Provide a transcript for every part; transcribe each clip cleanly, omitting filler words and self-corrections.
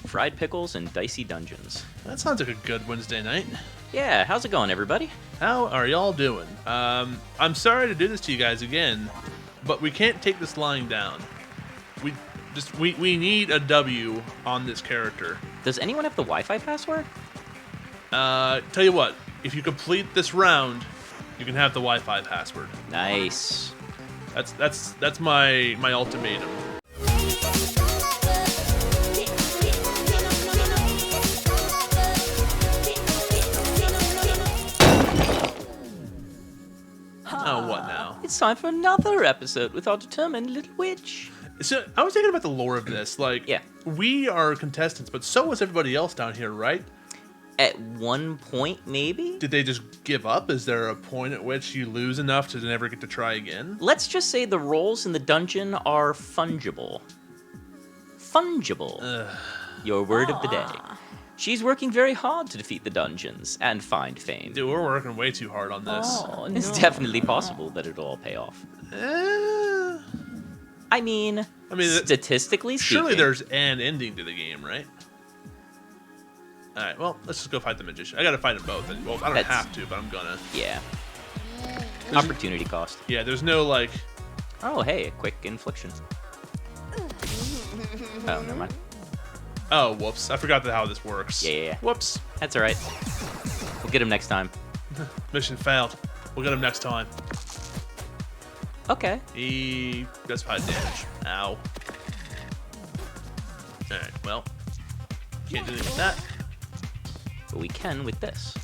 fried pickles and Dicey Dungeons. That sounds like a good Wednesday night. Yeah, how's it going, everybody? How are y'all doing? I'm sorry to do this to you guys again, but we can't take this lying down. We need a W on this character. Does anyone have the Wi-Fi password? Tell you what, if you complete this round, you can have the Wi-Fi password. Nice. That's my ultimatum. Oh, what now? It's time for another episode with our determined little witch. So I was thinking about the lore of this. Like, yeah, we are contestants, but so was everybody else down here, right? At one point, maybe? Did they just give up? Is there a point at which you lose enough to never get to try again? Let's just say the roles in the dungeon are fungible. Fungible. Your word of the day. She's working very hard to defeat the dungeons and find fame. Dude, we're working way too hard on this. Oh, no. It's definitely possible that it'll all pay off. I mean, statistically speaking. Surely there's an ending to the game, right? Alright, well, let's just go fight the magician. I gotta fight them both. Well, I don't have to, but I'm gonna. Yeah. Opportunity cost. Yeah, there's no, like... Oh, hey, a quick infliction. Oh, never mind. Oh, whoops. I forgot how this works. Yeah. Whoops. That's alright. We'll get him next time. Mission failed. We'll get him next time. Okay. He does 5 damage. Ow. Alright, well. Can't do anything with that. But we can with this.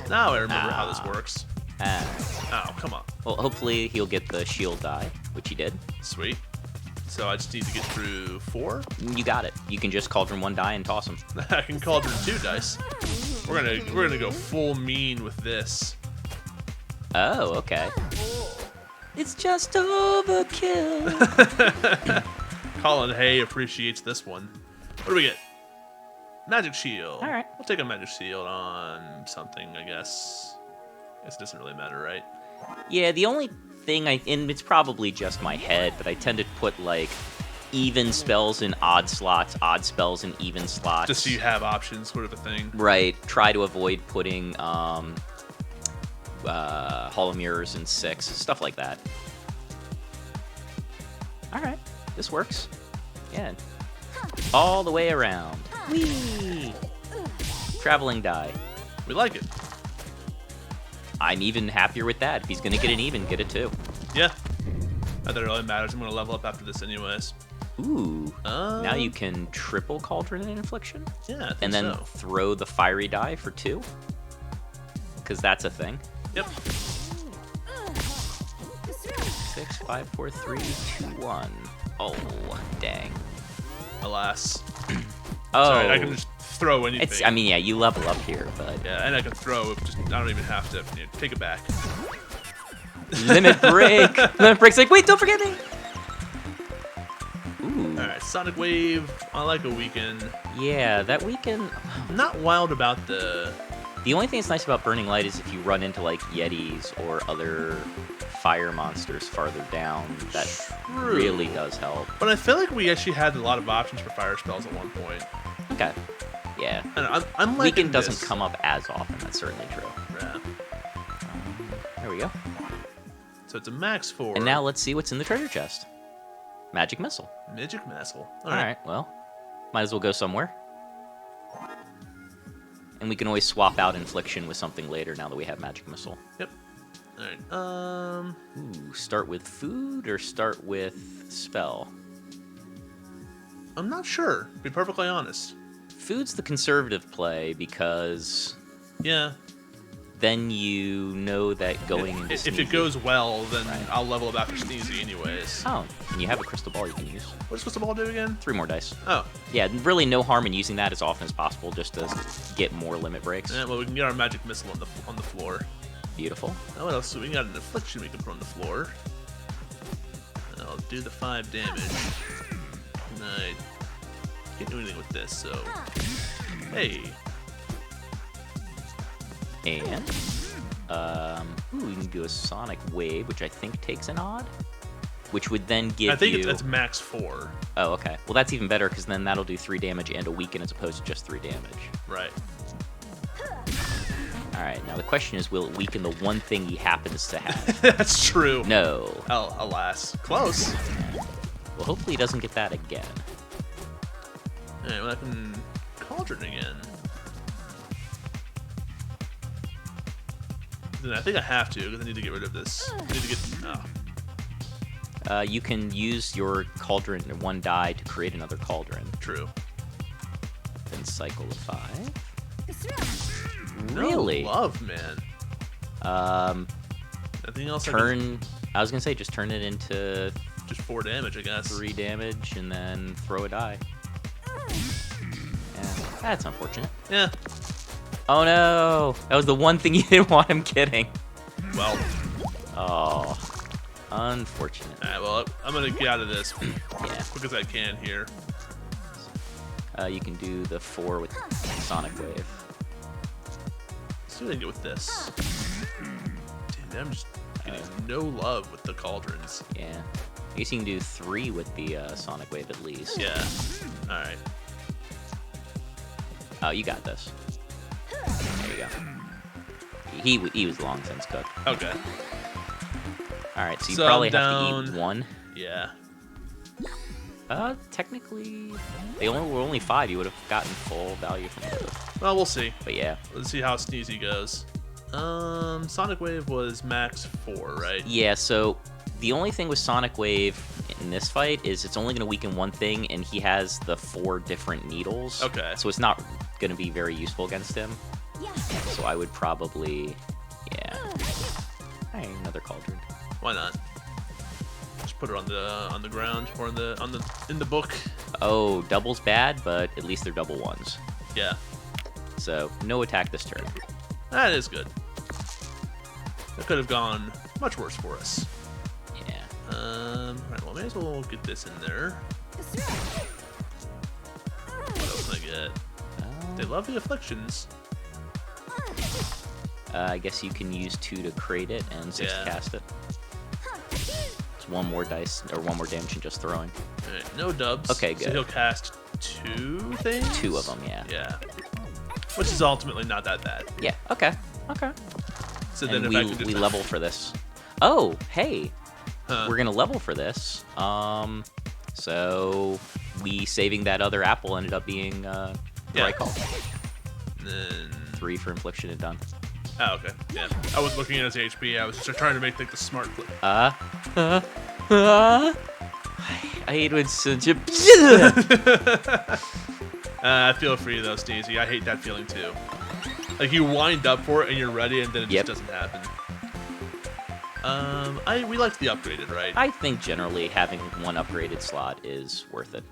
Now I remember how this works. Oh, come on. Well, hopefully he'll get the shield die, which he did. Sweet. So I just need to get through 4? You got it. You can just cauldron 1 die and toss him. I can cauldron 2 dice. We're gonna go full mean with this. Oh, okay. It's just overkill. Colin Hay appreciates this one. What do we get? Magic shield. All right. We'll take a magic shield on something, I guess. It doesn't really matter, right? Yeah, the only thing and it's probably just my head, but I tend to put like even spells in odd slots, odd spells in even slots. Just so you have options, sort of a thing. Right. Try to avoid putting Hall of Mirrors in 6, stuff like that. All right, this works. Yeah. All the way around. Whee! Traveling die. We like it. I'm even happier with that. If he's gonna get an even, get a 2. Yeah. Not that it really matters. I'm gonna level up after this anyways. Ooh. Now you can triple cauldron and infliction. Yeah, I think and then so. throw the fiery die for 2. Because that's a thing. Yep. 6, 5, 4, 3, 2, 1. Oh, dang. Alas. Oh. Sorry, I can just throw anything. I mean, yeah, you level up here, but... Yeah, and I can throw. I don't even have to. Take it back. Limit break. Limit break's like, wait, don't forget me. Ooh. All right, Sonic Wave. I like a weekend. Yeah, that weekend. I'm not wild about the. The only thing that's nice about Burning Light is if you run into like Yetis or other fire monsters farther down, that really does help. But I feel like we actually had a lot of options for fire spells at one point. Okay. Yeah. I'm weekend doesn't come up as often. That's certainly true. Yeah. There we go. So it's a max 4. And now let's see what's in the treasure chest. Magic missile. Magic missile. All right. Well, might as well go somewhere. And we can always swap out infliction with something later now that we have magic missile. Yep. All right. Ooh, start with food or start with spell? I'm not sure. To be perfectly honest. Food's the conservative play because. Yeah. Then you know that going into If it goes well, then right. I'll level up after Sneezy anyways. Oh, and you have a crystal ball you can use. What does crystal ball do again? 3 more dice. Oh. Yeah, really no harm in using that as often as possible just to get more limit breaks. Yeah, well, we can get our magic missile on the floor. Beautiful. Oh, what else? We got an affliction we can put on the floor. I'll do the 5 damage. I can't do anything with this, so... Hey. And, we can do a Sonic Wave, which I think takes an odd. which would then give I think you... it's max 4. Oh, okay. Well, that's even better, because then that'll do 3 damage and a weaken as opposed to just 3 damage. Right. Alright, now the question is, will it weaken the one thing he happens to have? That's true. No. Oh, alas. Close. Well, hopefully he doesn't get that again. Alright, well, I can Cauldron again. Then I think I have to, because I need to get rid of this. I need to get... Oh, You can use your cauldron and 1 die to create another cauldron. true. Then cycle to 5. No Really? love, man. Nothing else I I was gonna say, just turn it into can... Just 4 damage, I guess. 3 damage and then throw a die. Yeah, that's unfortunate. Yeah. Oh no! That was the one thing you didn't want him getting. Well. Oh, unfortunate. Alright, well, I'm gonna get out of this Yeah. quick as I can here. You can do the 4 with Sonic Wave. Let's see what I can get with this. Dude, I'm just getting no love with the cauldrons. Yeah. I guess you can do 3 with the Sonic Wave at least. Yeah. Alright. Oh, you got this. There you go. He was long since cooked. Okay. Alright, so you So probably I'm have to down- eat 1. Yeah. Technically, they were only 5. You would have gotten full value from those. Well, we'll see. But yeah. Let's see how Sneezy goes. Sonic Wave was max 4, right? Yeah, so the only thing with Sonic Wave in this fight is it's only going to weaken one thing, and he has the 4 different needles. Okay. So it's not going to be very useful against him. So I would probably, yeah. Alright, another cauldron. Why not? Just put her on the ground or in the book. Oh, double's bad, but at least they're double 1s. Yeah. So no attack this turn. That is good. That could have gone much worse for us. Yeah. Right, well, may as well get this in there. What else can I get? They love the afflictions. I guess you can use 2 to create it and 6 to Yeah. cast it. It's 1 more dice, or 1 more damage than just throwing. Alright, no dubs. Okay, So good. he'll cast 2 things? 2 of them, yeah. Yeah. Which is ultimately not that bad. Yeah, okay. Okay. So And then if I could just... we level for this. Oh, hey. Huh. We're gonna level for this. So we saving that other apple ended up being the Yeah. right call. Then... 3 for infliction and done. Oh, okay. Yeah. I was looking at his HP. I was just trying to make like the smart click. I hate when such a... I feel for you though, Sneezy. I hate that feeling too. Like you wind up for it and you're ready, and then it Yep. just doesn't happen. We like the upgraded, right? I think generally having 1 upgraded slot is worth it.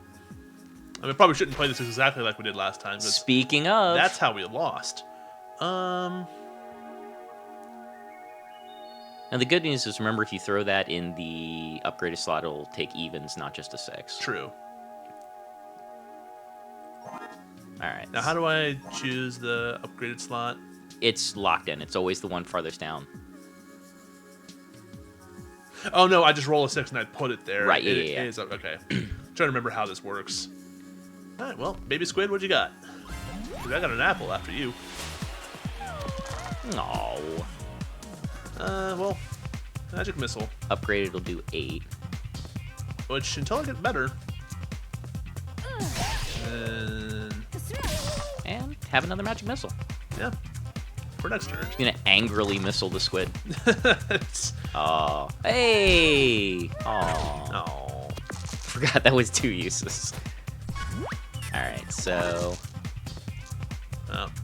I mean, probably shouldn't play this exactly like we did last time. 'Cause Speaking of... that's how we lost. Now the good news is, remember, if you throw that in the upgraded slot, it'll take evens, not just a 6. True. Alright. Now, how do I choose the upgraded slot? It's locked in. It's always the one farthest down. Oh no, I just roll a 6 and I put it there. Right, It yeah. is okay. Trying to remember how this works. All right, well, baby Squid, what you got? 'Cause I got an apple after you. No. Well, magic missile, Upgraded will do 8. which until I get better. And And have another magic missile. yeah, for next turn. He's gonna angrily missile the squid. It's- Oh. Hey! Oh. oh, Forgot that was 2 uses. Alright, so...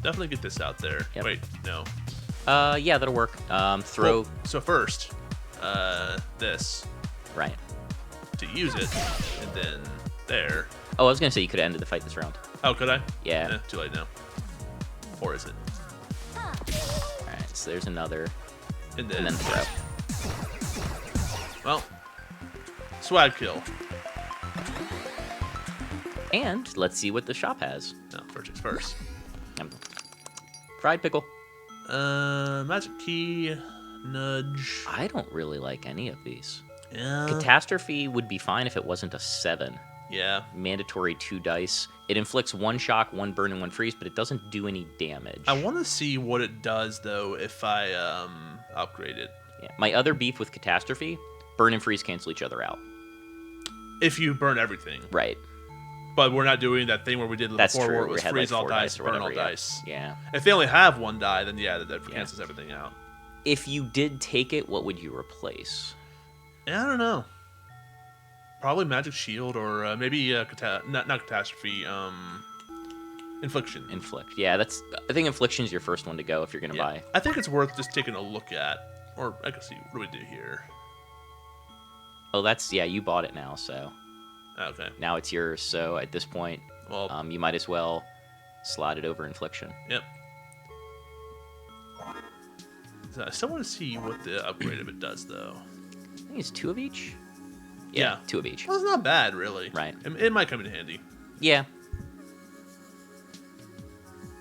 definitely get this out there. Yep. Wait, no. Yeah, that'll work. Throw... Well, so first, this Right. to use it, and then there. Oh, I was gonna say you could have ended the fight this round. Oh, could I? Yeah. Too late now. Or is it? Alright, so there's another. And And then throw. Well, swag kill. And let's see what the shop has. No, first things first. Fried pickle. Magic key, nudge. I don't really like any of these. Yeah. Catastrophe would be fine if it wasn't a 7. Yeah. Mandatory 2 dice. It inflicts 1 shock, 1 burn, and 1 freeze, but it doesn't do any damage. I want to see what it does, though, if I upgrade it. Yeah. My other beef with Catastrophe, burn and freeze cancel each other out. If you burn everything. Right. But we're not doing that thing where we did That's before true. where it was We had, freeze like, all 4 dice, or burn whatever, all yeah. dice. Yeah. If they only have 1 die, then yeah, that cancels everything out. If you did take it, what would you replace? Yeah, I don't know. Probably Magic Shield or maybe not Catastrophe, Infliction. Inflict. Yeah, I think Infliction's your first one to go if you're going to buy. I think it's worth just taking a look at. Or, I can see, what do we do here? Oh, you bought it now, so. Okay. Now it's yours, so at this point, Well, you might as well slide it over Infliction. Yep. So I still want to see what the upgrade of it does, though. I think it's 2 of each? Yeah. 2 of each. Well, it's not bad, really. Right. It might come in handy. Yeah.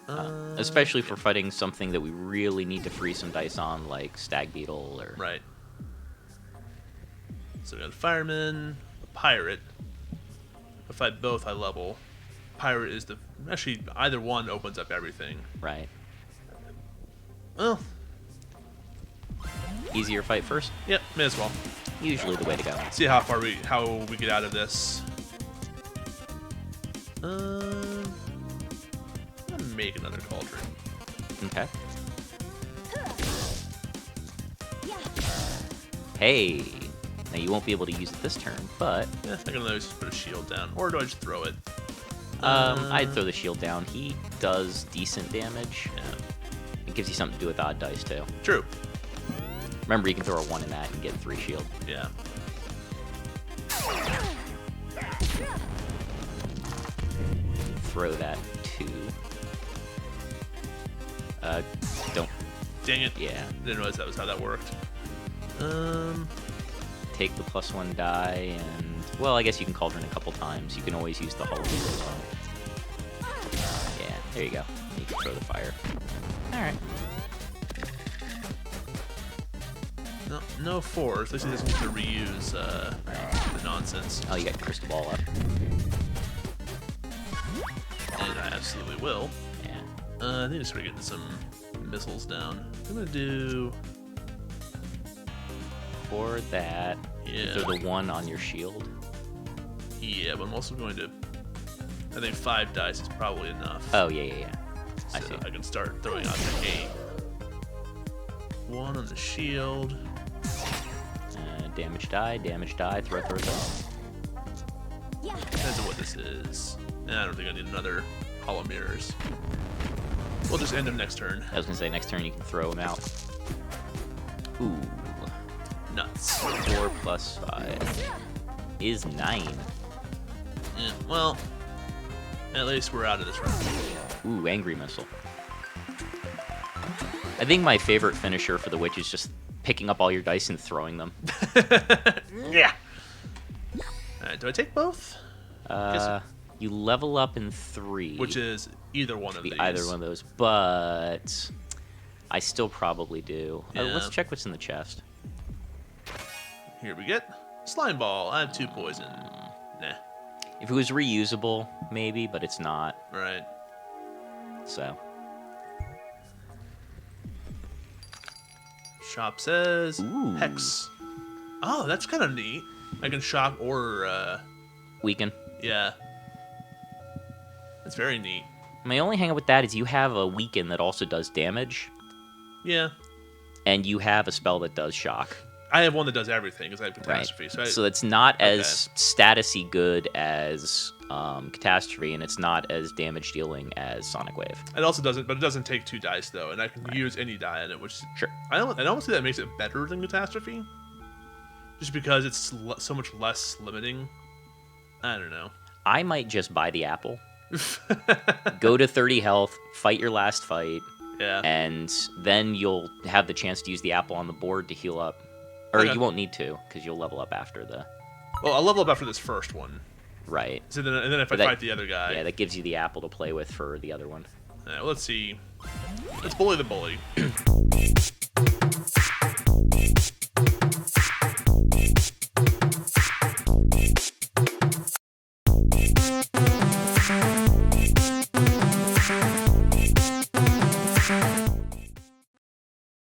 Especially for fighting something that we really need to freeze some dice on, like Stag Beetle or... Right. So we got a Fireman, a Pirate. If I both, I level. Pirate is the... Actually, either one opens up everything. Right. Well, Easier fight first? yep, may as well. Usually the way to go. See how we get out of this. I'm gonna make another cauldron. Okay. Hey! Now you won't be able to use it this turn, but... Yeah, I can always put a shield down. Or do I just throw it? I'd throw the shield down. He does decent damage. Yeah. It gives you something to do with odd dice, too. True. Remember, you can throw a 1 in that and get 3 shield. Yeah. Throw that 2. Don't... Dang it. Yeah. Didn't realize that was how that worked. Take the +1 die, and... Well, I guess you can cauldron a couple times. You can always use the hull as well. Yeah, there you go. You can throw the fire. Alright. No 4s. At least he doesn't get to reuse the nonsense. Oh, you got your crystal ball up. And I absolutely will. Yeah. I need to start getting some missiles down. I'm gonna do... For that, Yeah. throw the 1 on your shield. Yeah, but I'm also going to... I think 5 dice is probably enough. Oh, yeah. I So see. I can start throwing out the 8. 1 on the shield. Damage die, throw. Depends on what this is. I don't think I need another Hall of Mirrors. We'll just end him next turn. I was gonna say, next turn you can throw him out. Ooh. Nuts. 4 + 5 is 9. Yeah, well, at least we're out of this round. Ooh, Angry Missile. I think my favorite finisher for the Witch is just picking up all your dice and throwing them. Yeah. Alright, do I take both? You level up in 3. Which is either one of be these. either one of those, but I still probably do. Yeah. Let's check what's in the chest. Here we get Slime Ball. I have 2 poison. Nah. If it was reusable, maybe, but it's not. Right. So. Shop says Ooh. Hex. Oh, that's kind of neat. I can shock or, Weaken. yeah. That's very neat. My only hang up with that is you have a weaken that also does damage, Yeah. and you have a spell that does shock. I have one that does everything because I have Catastrophe. Right. So, So it's not as statusy good as Catastrophe, and it's not as damage dealing as Sonic Wave. it also doesn't, but it doesn't take 2 dice though, and I can use any die in it, which Sure. I almost say that makes it better than Catastrophe, just because it's so much less limiting. I don't know. I might just buy the apple, go to 30 health, fight your last fight, Yeah. and then you'll have the chance to use the apple on the board to heal up. Or Okay. you won't need to, because you'll level up after the... Well, I'll level up after this first one. Right. So then, and then if I But that- fight the other guy, Yeah, that gives you the apple to play with for the other one. well, let's see. Let's bully the bully.